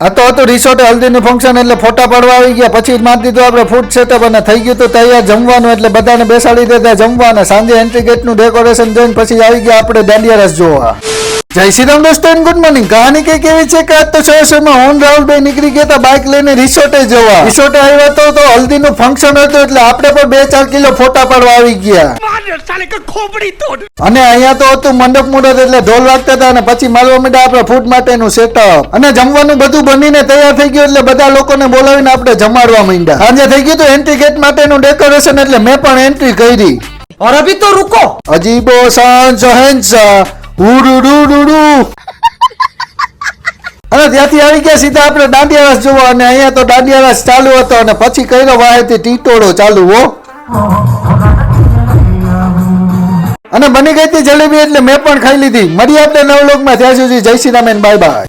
આ તો હતું રિસોર્ટ હલ્દીનું ફંક્શન એટલે ફોટા પાડવા આવી ગયા. પછી મારી દીધું આપણે ફૂડ સેટઅપ અને થઈ ગયું તો તૈયાર જમવાનું. એટલે બધાને બેસાડી દેતા જમવાના. સાંજે એન્ટ્રી ગેટનું ડેકોરેશન જોઈને પછી આવી ગયા આપણે દાંડિયા રસ જોવા. જય શ્રી રામ દોસ્તો, ગુડ મોર્નિંગ. કહાની કઈ કેવી છે કે આજ તો શહેરમાં હું રાહુલભાઈ નીકળી ગયા હતા બાઇક લઈને રિસોર્ટે જવા. રિસોર્ટે આવ્યા તો હલ્દીનું ફંક્શન હતું એટલે આપણે પણ 2-4 કિલો ફોટા પાડવા આવી ગયા. અને અહીંયા તો હતું મંડપ મુહૂર્ત એટલે ઢોલ વાગતા હતા અને પછી મારવા માંડ્યા આપણે ફૂડ માટેનું સેટઅપ. અને જમવાનું બધું બનીને તૈયાર થઈ ગયું એટલે બધા લોકોને બોલાવીને આપણે જમાડવા માંડ્યા. સાંજે થઈ ગયું તો એન્ટ્રી ગેટ માટેનું ડેકોરેશન એટલે મેં પણ એન્ટ્રી કરી. और अभी तो रुको, અજીબો શાન શહેનશાહ ઉડુડુડુડુ. અને ત્યાંથી આવી ગયા સીધા આપણે દાંડિયા રસ જોવા. અને અહીંયા તો દાંડિયા રસ ચાલુ હતો અને પછી કર્યો વાહેથી ટીટોળો ચાલુ હો. અને બની ગઈ હતી જલેબી એટલે મેં પણ ખાઈ લીધી. મળીએ આપણે નવ લોકમાં. ત્યાં સુધી જય Shri Ram and bye bye.